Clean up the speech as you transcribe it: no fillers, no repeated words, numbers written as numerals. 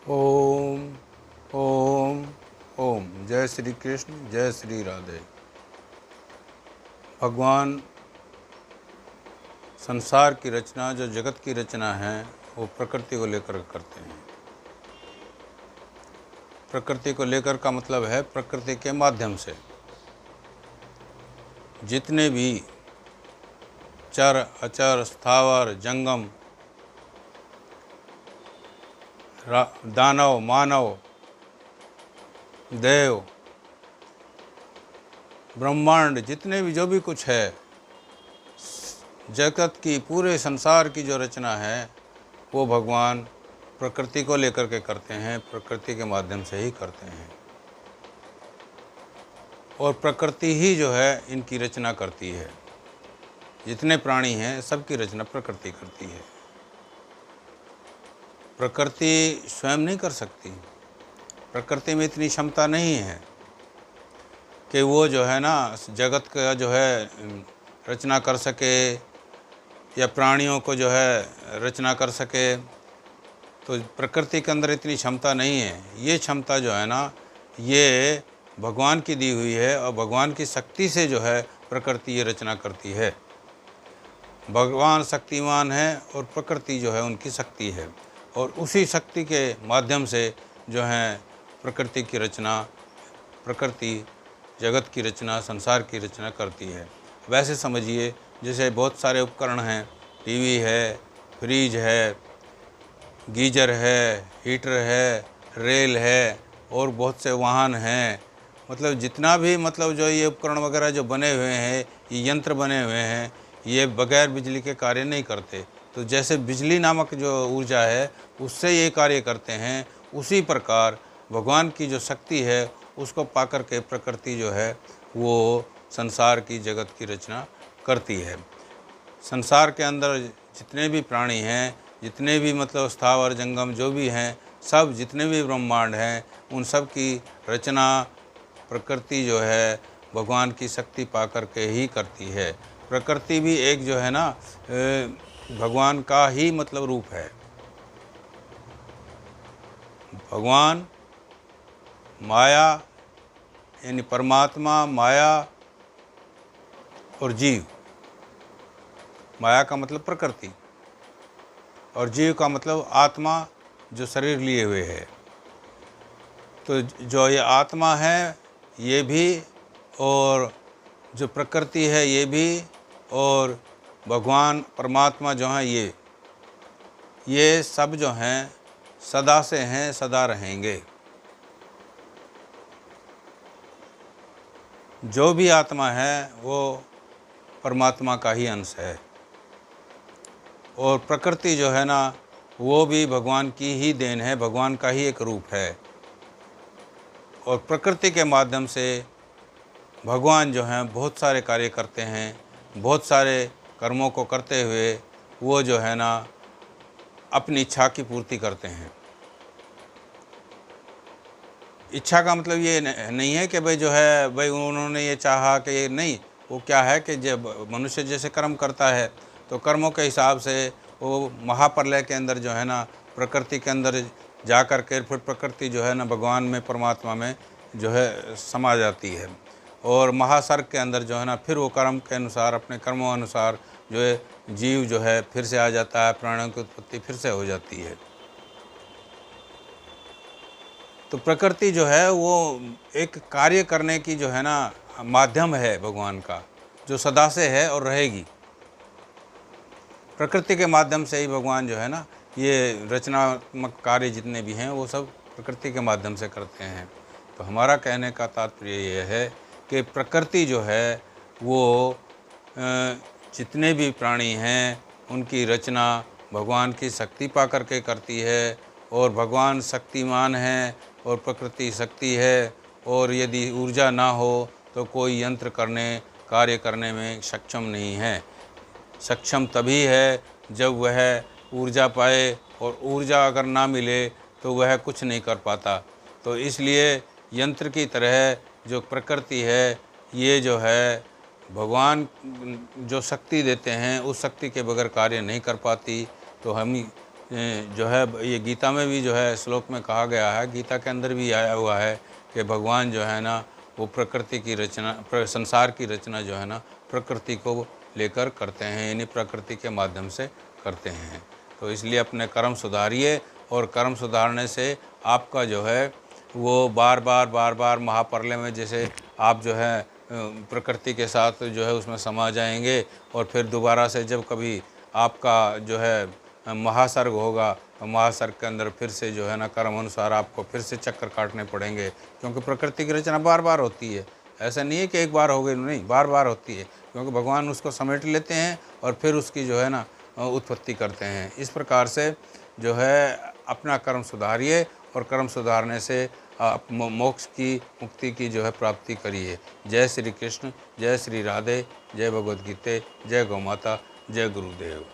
ओम ओम ओम। जय श्री कृष्ण, जय श्री राधे। भगवान संसार की रचना, जो जगत की रचना है, वो प्रकृति को लेकर करते हैं। प्रकृति को लेकर का मतलब है प्रकृति के माध्यम से जितने भी चर अचर स्थावर जंगम दानव मानव देव ब्रह्मांड, जितने भी जो भी कुछ है, जगत की पूरे संसार की जो रचना है वो भगवान प्रकृति को लेकर के करते हैं, प्रकृति के माध्यम से ही करते हैं। और प्रकृति ही जो है इनकी रचना करती है। जितने प्राणी हैं सबकी रचना प्रकृति करती है। प्रकृति स्वयं नहीं कर सकती। प्रकृति में इतनी क्षमता नहीं है कि वो जो है ना जगत का जो है रचना कर सके या प्राणियों को जो है रचना कर सके। तो प्रकृति के अंदर इतनी क्षमता नहीं है। ये क्षमता जो है ना ये भगवान की दी हुई है और भगवान की शक्ति से जो है प्रकृति ये रचना करती है। भगवान शक्तिमान है और प्रकृति जो है उनकी शक्ति है, और उसी शक्ति के माध्यम से जो है प्रकृति की रचना, प्रकृति जगत की रचना, संसार की रचना करती है। वैसे समझिए जैसे बहुत सारे उपकरण हैं, टीवी है, फ्रिज है, गीजर है, हीटर है, रेल है और बहुत से वाहन हैं। मतलब जितना भी जो ये उपकरण वगैरह जो बने हुए हैं, ये यंत्र बने हुए हैं, ये बगैर बिजली के कार्य नहीं करते। तो जैसे बिजली नामक जो ऊर्जा है उससे ये कार्य करते हैं, उसी प्रकार भगवान की जो शक्ति है उसको पाकर के प्रकृति जो है वो संसार की जगत की रचना करती है। संसार के अंदर जितने भी प्राणी हैं, जितने भी स्थावर जंगम जो भी हैं, सब जितने भी ब्रह्मांड हैं, उन सब की रचना प्रकृति जो है भगवान की शक्ति पाकर के ही करती है। प्रकृति भी एक जो है ना भगवान का ही रूप है। भगवान माया यानी परमात्मा, माया और जीव। माया का मतलब प्रकृति और जीव का मतलब आत्मा जो शरीर लिए हुए है। तो जो ये आत्मा है ये भी, और जो प्रकृति है ये भी, और भगवान परमात्मा जो हैं ये सब जो हैं सदा से हैं, सदा रहेंगे। जो भी आत्मा है वो परमात्मा का ही अंश है, और प्रकृति जो है ना वो भी भगवान की ही देन है, भगवान का ही एक रूप है। और प्रकृति के माध्यम से भगवान जो हैं बहुत सारे कार्य करते हैं। बहुत सारे कर्मों को करते हुए वो जो है ना अपनी इच्छा की पूर्ति करते हैं। इच्छा का मतलब ये नहीं है कि भाई जो है भाई उन्होंने ये चाहा कि ये नहीं। वो क्या है कि जब मनुष्य जैसे कर्म करता है तो कर्मों के हिसाब से वो महाप्रलय के अंदर जो है ना प्रकृति के अंदर जा कर के फिर प्रकृति जो है ना भगवान में, परमात्मा में जो है समा जाती है। और महासर्ग के अंदर जो है ना फिर वो कर्म के अनुसार, अपने कर्मों अनुसार जो है जीव जो है फिर से आ जाता है, प्राणियों की उत्पत्ति फिर से हो जाती है। तो प्रकृति जो है वो एक कार्य करने की जो है ना माध्यम है भगवान का, जो सदा से है और रहेगी। प्रकृति के माध्यम से ही भगवान जो है ना ये रचनात्मक कार्य जितने भी हैं वो सब प्रकृति के माध्यम से करते हैं। तो हमारा कहने का तात्पर्य ये है कि प्रकृति जो है वो जितने भी प्राणी हैं उनकी रचना भगवान की शक्ति पा करके करती है। और भगवान शक्तिमान है और प्रकृति शक्ति है, और यदि ऊर्जा ना हो तो कोई यंत्र कार्य करने में सक्षम नहीं है। सक्षम तभी है जब वह ऊर्जा पाए, और ऊर्जा अगर ना मिले तो वह कुछ नहीं कर पाता। तो इसलिए यंत्र की तरह जो प्रकृति है ये जो है भगवान जो शक्ति देते हैं उस शक्ति के बगैर कार्य नहीं कर पाती। तो हम जो है ये गीता में भी जो है श्लोक में कहा गया है, गीता के अंदर भी आया हुआ है कि भगवान जो है ना वो प्रकृति की रचना, संसार की रचना जो है ना प्रकृति को लेकर करते हैं, यानी प्रकृति के माध्यम से करते हैं। तो इसलिए अपने कर्म सुधारिए, और कर्म सुधारने से आपका जो है वो बार बार महाप्रलय में जैसे आप जो है प्रकृति के साथ जो है उसमें समा जाएंगे, और फिर दोबारा से जब कभी आपका जो है महासर्ग होगा, तो महासर्ग के अंदर फिर से जो है ना कर्म अनुसार आपको फिर से चक्कर काटने पड़ेंगे, क्योंकि प्रकृति की रचना बार बार होती है। ऐसा नहीं है कि एक बार हो गई, नहीं, बार बार होती है, क्योंकि भगवान उसको समेट लेते हैं और फिर उसकी जो है ना उत्पत्ति करते हैं। इस प्रकार से जो है अपना कर्म सुधारिए, और कर्म सुधारने से आप मोक्ष की, मुक्ति की जो है प्राप्ति करिए। जय श्री कृष्ण, जय श्री राधे, जय भगवद गीता, जय गौ माता, जय गुरुदेव।